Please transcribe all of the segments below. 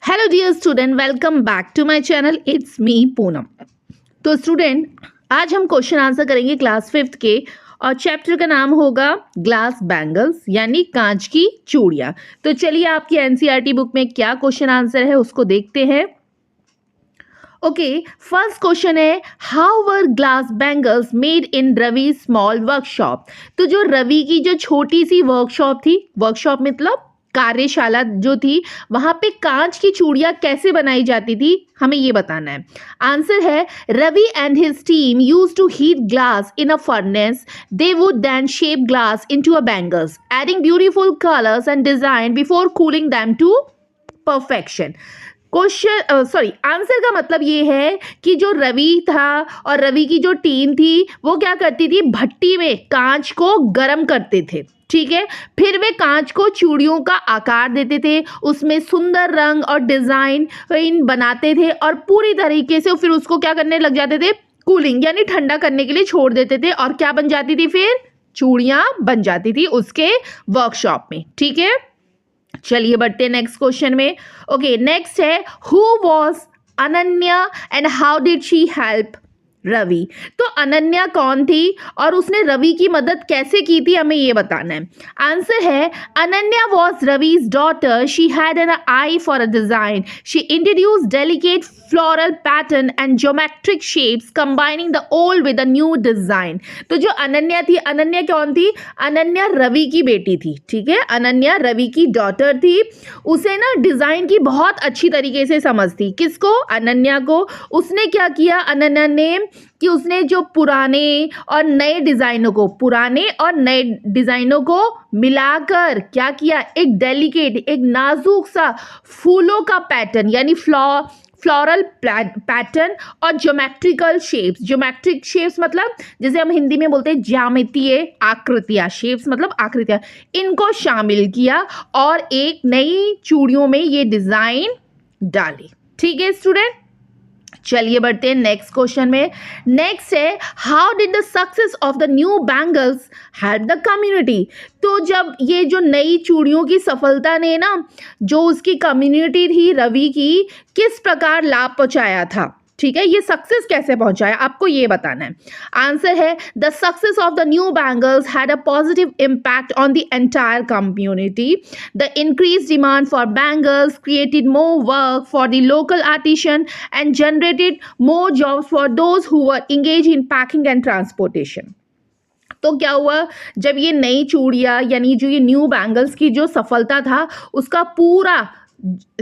Hello dear student, welcome back to my channel. It's me Poonam. तो student, आज हम question answer करेंगे class 5th के, और चैप्टर का नाम होगा ग्लास बैंगल्स यानी कांच की चूड़ियाँ। तो चलिए आपकी एनसीईआरटी बुक में क्या क्वेश्चन आंसर है उसको देखते हैं। ओके, फर्स्ट क्वेश्चन है, how were glass bangles made in Ravi small workshop. तो जो रवि की जो छोटी सी वर्कशॉप थी, वर्कशॉप मतलब कार्यशाला जो थी, वहां पे कांच की चूड़ियां कैसे बनाई जाती थी, हमें ये बताना है। आंसर है, Ravi and his team used to heat glass in a furnace. They would then shape glass into a bangles, adding beautiful colours and design before cooling them to perfection. Question answer का मतलब ये है कि जो रवि था और रवि की जो टीम थी वो क्या करती थी, भट्टी में कांच को गर्म करते थे, ठीक है। फिर वे कांच को चूड़ियों का आकार देते थे, उसमें सुंदर रंग और डिजाइन बनाते थे और पूरी तरीके से फिर उसको क्या करने लग जाते थे, कूलिंग यानी ठंडा करने के लिए छोड़ देते थे, और क्या बन जाती थी, फिर चूड़ियां बन जाती थी उसके वर्कशॉप में, ठीक है। चलिए बढ़ते हैं नेक्स्ट क्वेश्चन में। ओके, नेक्स्ट है, who was Ananya and how did she help Ravi. तो अनन्या कौन थी और उसने रवि की मदद कैसे की थी, हमें ये बताना है। आंसर है, Ananya was Ravi's daughter. She had an eye for a design. She introduced delicate floral pattern and geometric shapes, combining the old with the new design. तो जो अनन्या थी, अनन्या कौन थी, अनन्या रवि की बेटी थी, ठीक है। अनन्या रवि की डॉटर थी। उसे ना डिजाइन की बहुत अच्छी तरीके से समझ थी, किसको, अनन्या को। उसने क्या किया, अनन्या ने कि उसने जो पुराने और नए डिजाइनों को मिलाकर क्या किया, एक डेलिकेट, एक नाजुक सा फूलों का पैटर्न यानी फ्लोरल पैटर्न और ज्योमेट्रिक शेप्स मतलब जैसे हम हिंदी में बोलते हैं ज्यामितीय आकृतियां, शेप्स मतलब आकृतियां, इनको शामिल किया और एक नई चूड़ियों में ये डिजाइन डाली, ठीक है स्टूडेंट। चलिए बढ़ते हैं नेक्स्ट क्वेश्चन में। नेक्स्ट है, how did the success of the new bangles help the community. तो जब ये जो नई चूड़ियों की सफलता ने ना जो उसकी कम्युनिटी थी रवि की, किस प्रकार लाभ पहुंचाया था, ठीक है, ये सक्सेस कैसे पहुंचाया, आपको ये बताना है। आंसर है, the success of the new bangles had a positive impact on the entire community. The increase demand for bangles created more work for the local artisan and generated more jobs for those who were engage in packing and transportation. तो क्या हुआ, जब ये नई चूड़ियाँ यानी जो ये न्यू बैंगल्स की जो सफलता था, उसका पूरा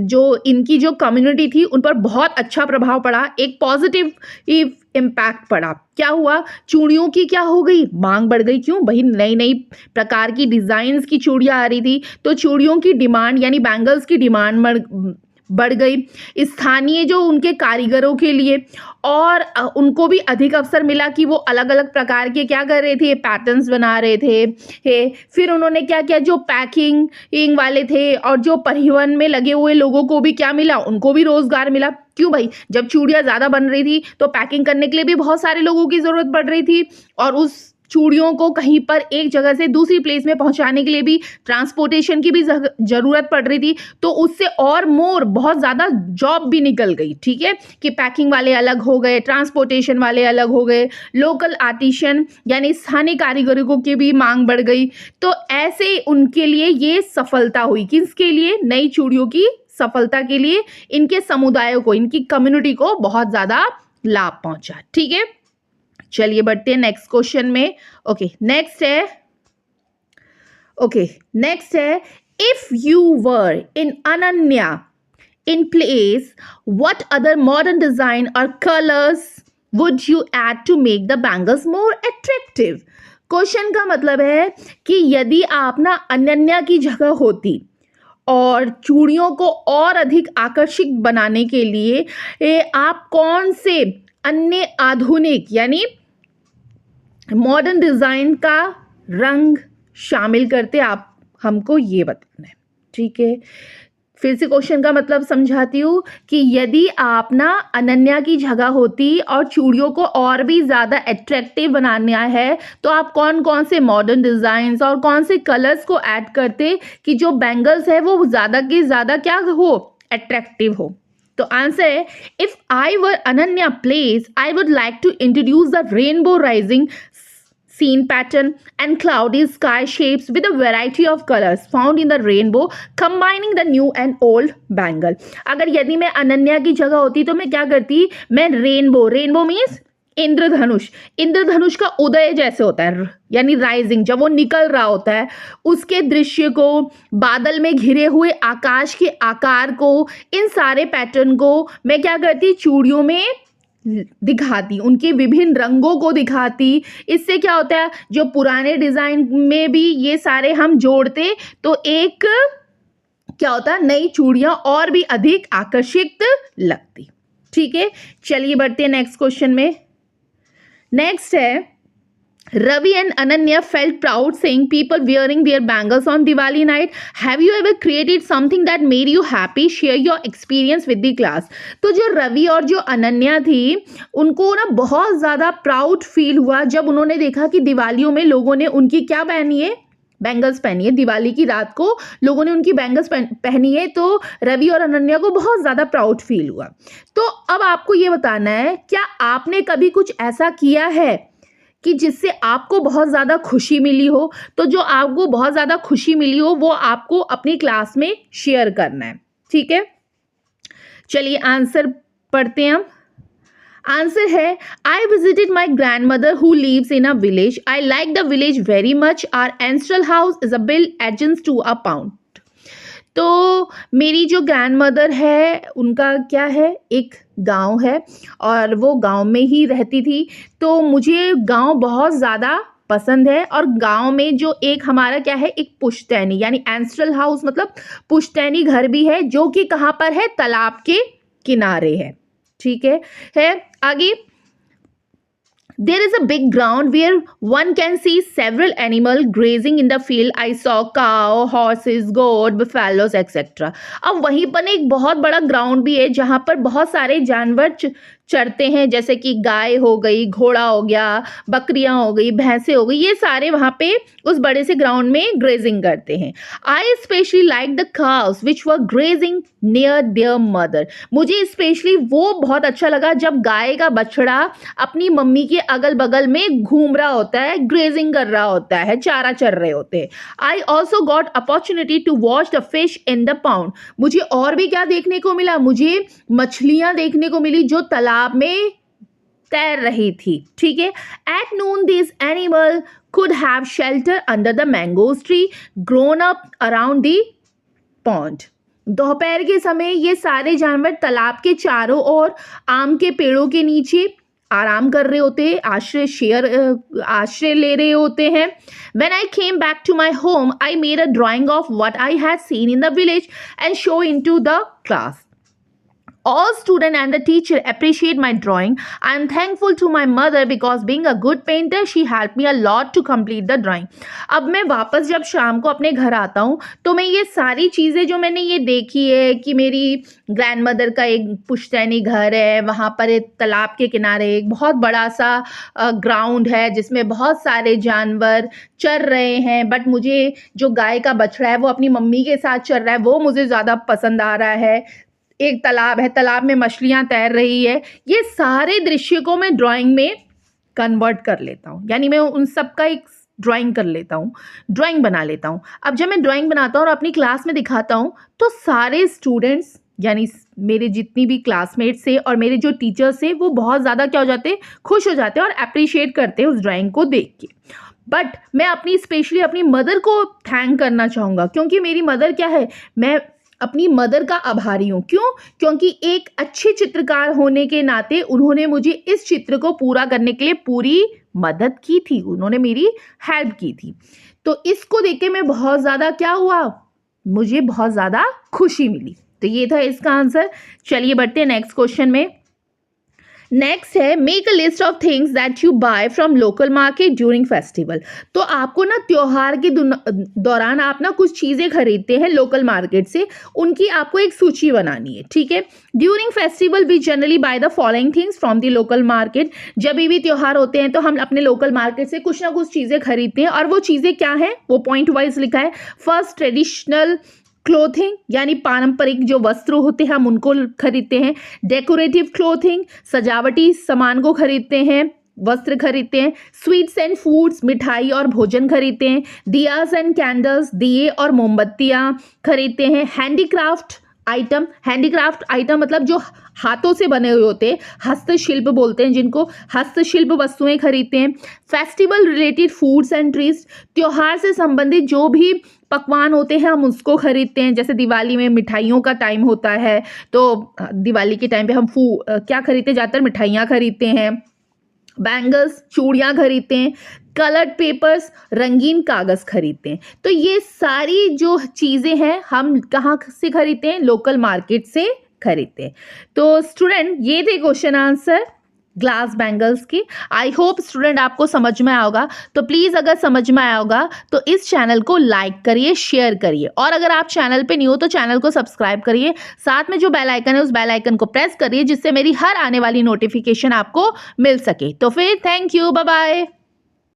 जो इनकी जो कम्युनिटी थी उन पर बहुत अच्छा प्रभाव पड़ा, एक पॉजिटिव इम्पैक्ट पड़ा। क्या हुआ, चूड़ियों की क्या हो गई, मांग बढ़ गई। क्यों भाई, नई नई प्रकार की डिजाइन्स की चूड़ियां आ रही थी, तो चूड़ियों की डिमांड यानी बैंगल्स की डिमांड बढ़ गई स्थानीय जो उनके कारीगरों के लिए, और उनको भी अधिक अवसर मिला कि वो अलग अलग प्रकार के क्या कर रहे थे, पैटर्न्स बना रहे थे। फिर उन्होंने क्या किया, जो पैकिंग वाले थे और जो परिवहन में लगे हुए लोगों को भी क्या मिला, उनको भी रोजगार मिला। क्यों भाई, जब चूड़ियाँ ज़्यादा बन रही थी तो पैकिंग करने के लिए भी बहुत सारे लोगों की ज़रूरत पड़ रही थी, और उस चूड़ियों को कहीं पर एक जगह से दूसरी प्लेस में पहुंचाने के लिए भी ट्रांसपोर्टेशन की भी ज़रूरत पड़ रही थी। तो उससे और बहुत ज़्यादा जॉब भी निकल गई, ठीक है, कि पैकिंग वाले अलग हो गए, ट्रांसपोर्टेशन वाले अलग हो गए, लोकल आर्टिशन यानी स्थानीय कारीगरों की भी मांग बढ़ गई। तो ऐसे उनके लिए ये सफलता हुई, किसके लिए, नई चूड़ियों की सफलता के लिए इनके समुदायों को, इनकी कम्युनिटी को बहुत ज़्यादा लाभ पहुंचा, ठीक है। चलिए बढ़ते हैं नेक्स्ट क्वेश्चन में। ओके, नेक्स्ट है, if you were in Ananya in place, what other modern design और colours would you add to make the bangles more attractive. Question का मतलब है कि यदि आप ना अनन्या की जगह होती और चूड़ियों को और अधिक आकर्षक बनाने के लिए आप कौन से अन्य आधुनिक यानी मॉडर्न डिजाइन का रंग शामिल करते, आप हमको ये बताना है, ठीक है। फिर से क्वेश्चन का मतलब समझाती हूँ कि यदि आप ना अनन्या की जगह होती और चूड़ियों को और भी ज़्यादा अट्रैक्टिव बनाना है, तो आप कौन कौन से मॉडर्न डिज़ाइंस और कौन से कलर्स को ऐड करते कि जो बैंगल्स है वो ज़्यादा की ज़्यादा क्या हो, अट्रैक्टिव हो। तो आंसर है if I were Ananya place I would like to introduce the rainbow rising scene pattern and cloudy sky shapes with a variety of colors found in the rainbow combining the new and old bangle। अगर यदि मैं अनन्या की जगह होती तो मैं क्या करती, मैं रेनबो मीन्स इंद्रधनुष का उदय जैसे होता है यानी राइजिंग, जब वो निकल रहा होता है उसके दृश्य को, बादल में घिरे हुए आकाश के आकार को, इन सारे पैटर्न को मैं क्या करती, चूड़ियों में दिखाती, उनके विभिन्न रंगों को दिखाती। इससे क्या होता है, जो पुराने डिजाइन में भी ये सारे हम जोड़ते तो एक क्या होता है, नई चूड़ियां और भी अधिक आकर्षित लगती। ठीक है, चलिए बढ़ते हैं नेक्स्ट क्वेश्चन में। नेक्स्ट है Ravi and Ananya felt proud seeing people wearing their bangles on Diwali night. Have you ever created something that made you happy? Share your experience with the class. तो जो रवि और जो अनन्या थी उनको ना बहुत ज़्यादा प्राउड फील हुआ जब उन्होंने देखा कि दिवालियों में लोगों ने उनकी क्या पहनी है, बैंगल्स पहनी है। दिवाली की रात को लोगों ने उनकी बैंगल्स पहनी है, तो रवि और अनन्या को बहुत ज़्यादा प्राउड फील हुआ। तो अब आपको ये बताना है, क्या आपने कभी कुछ ऐसा किया है कि जिससे आपको बहुत ज़्यादा खुशी मिली हो? तो जो आपको बहुत ज़्यादा खुशी मिली हो वो आपको अपनी क्लास में शेयर करना है। ठीक है, चलिए आंसर पढ़ते हैं हम। आंसर है I visited my grand mother who lives in a village. I like the village very much. Our ancestral house is a built adjacent to a pond. तो मेरी जो ग्रैंड मदर है उनका क्या है, एक गांव है और वो गांव में ही रहती थी। तो मुझे गांव बहुत ज़्यादा पसंद है और गांव में जो एक हमारा क्या है, एक पुश्तैनी यानी एंस्ट्रल हाउस मतलब पुश्तैनी घर भी है जो कि कहाँ पर है, तालाब के किनारे है। ठीक है आगे। There is a big ground where one can see several animals grazing in the field. I saw cow, horses, goat, buffaloes, etc. अब वहीं पर एक बहुत बड़ा ग्राउंड भी है जहाँ पर बहुत सारे जानवर चरते हैं, जैसे कि गाय हो गई, घोड़ा हो गया, बकरियां हो गई, भैंसे हो गई, ये सारे वहाँ पे उस बड़े से ग्राउंड में ग्रेजिंग करते हैं। I specially like the cows which were grazing near their mother. मुझे स्पेशली वो बहुत अच्छा लगा जब गाय का बछड़ा अपनी मम्मी के अगल बगल में घूम रहा होता है, ग्रेजिंग कर रहा होता है, चारा चर रहे होते हैं। I also got opportunity to watch the fish in the pond. मुझे और भी क्या देखने को मिला, मुझे मछलियां देखने को मिली जो तालाब में तैर रही थी। ठीक है, at noon this animal could have shelter under the mangoes tree grown up around the pond. दोपहर के समय ये सारे जानवर तालाब के चारों ओर आम के पेड़ों के नीचे आराम कर रहे होते हैं, आश्रय ले रहे होते हैं। When I came back to my home, I made a drawing of what I had seen in the village and show into the class. All students and the teacher appreciate my drawing. I am thankful to my mother because being a good painter, she helped me a lot to complete the drawing. अब मैं वापस जब शाम को अपने घर आता हूँ तो मैं ये सारी चीज़ें जो मैंने ये देखी है कि मेरी ग्रैंड मदर का एक पुश्तैनी घर है, वहाँ पर एक तालाब के किनारे एक बहुत बड़ा सा ग्राउंड है जिसमें बहुत सारे जानवर चर रहे हैं, बट मुझे जो गाय का बछड़ा है वो अपनी मम्मी के साथ चर रहा है, वो मुझे ज़्यादा पसंद आ रहा है। एक तालाब है, तालाब में मछलियां तैर रही है, ये सारे दृश्य को मैं ड्राइंग में कन्वर्ट कर लेता हूँ, यानी मैं उन सब का एक ड्राइंग कर लेता हूँ, ड्राइंग बना लेता हूँ। अब जब मैं ड्राइंग बनाता हूँ और अपनी क्लास में दिखाता हूँ तो सारे स्टूडेंट्स यानी मेरे जितनी भी क्लासमेट्स है और मेरे जो टीचर्स है वो बहुत ज़्यादा क्या हो जाते हैं, खुश हो जाते हैं और अप्रिशिएट करते हैं उस ड्राइंग को देख के। बट मैं स्पेशली अपनी मदर को थैंक करना चाहूँगा, क्योंकि मेरी मदर क्या है, मैं अपनी मदर का आभारी हूँ। क्यों? क्योंकि एक अच्छे चित्रकार होने के नाते उन्होंने मुझे इस चित्र को पूरा करने के लिए पूरी मदद की थी, उन्होंने मेरी हेल्प की थी। तो इसको देख के मैं बहुत ज़्यादा क्या हुआ, मुझे बहुत ज़्यादा खुशी मिली। तो ये था इसका आंसर। चलिए बढ़ते हैं नेक्स्ट क्वेश्चन में। नेक्स्ट है make a list of things that you buy from local market during festival. तो आपको ना त्योहार के दौरान आप ना कुछ चीज़ें खरीदते हैं लोकल मार्केट से, उनकी आपको एक सूची बनानी है। ठीक है, during festival we generally buy the following things from the local market. जब भी त्योहार होते हैं तो हम अपने लोकल मार्केट से कुछ ना कुछ चीज़ें खरीदते हैं, और वो चीज़ें क्या हैं वो पॉइंट वाइज लिखा है। फर्स्ट ट्रेडिशनल क्लोथिंग यानी पारंपरिक जो वस्त्र होते हैं हम उनको खरीदते हैं। डेकोरेटिव क्लोथिंग, सजावटी सामान को खरीदते हैं, वस्त्र खरीदते हैं। स्वीट्स एंड फूड्स, मिठाई और भोजन खरीदते हैं। दियाज एंड कैंडल्स, दिए और मोमबत्तियां खरीदते हैं। हैंडीक्राफ्ट आइटम मतलब जो हाथों से बने हुए होते हैं, हस्तशिल्प बोलते हैं जिनको, हस्तशिल्प वस्तुएं खरीदते हैं। Festival related foods and treats, त्योहार से संबंधित जो भी पकवान होते हैं हम उसको खरीदते हैं। जैसे दिवाली में मिठाइयों का टाइम होता है, तो दिवाली के टाइम पे हम क्या खरीदते हैं, ज़्यादातर मिठाइयाँ खरीदते हैं। बैंगल्स, चूड़ियाँ खरीदते हैं। कलर्ड पेपर्स, रंगीन कागज़ खरीदते हैं। तो ये सारी जो चीज़ें हैं हम कहाँ से खरीदते हैं, लोकल मार्केट से खरीदते हैं। तो स्टूडेंट ये थे क्वेश्चन आंसर ग्लास बैंगल्स की। आई होप स्टूडेंट आपको समझ में आया होगा। तो प्लीज़ अगर समझ में आया होगा तो इस चैनल को लाइक करिए, शेयर करिए, और अगर आप चैनल पे न्यू हो तो चैनल को सब्सक्राइब करिए। साथ में जो बेल आइकन है उस बेल आइकन को प्रेस करिए जिससे मेरी हर आने वाली नोटिफिकेशन आपको मिल सके। तो फिर थैंक यू, बाय बाय।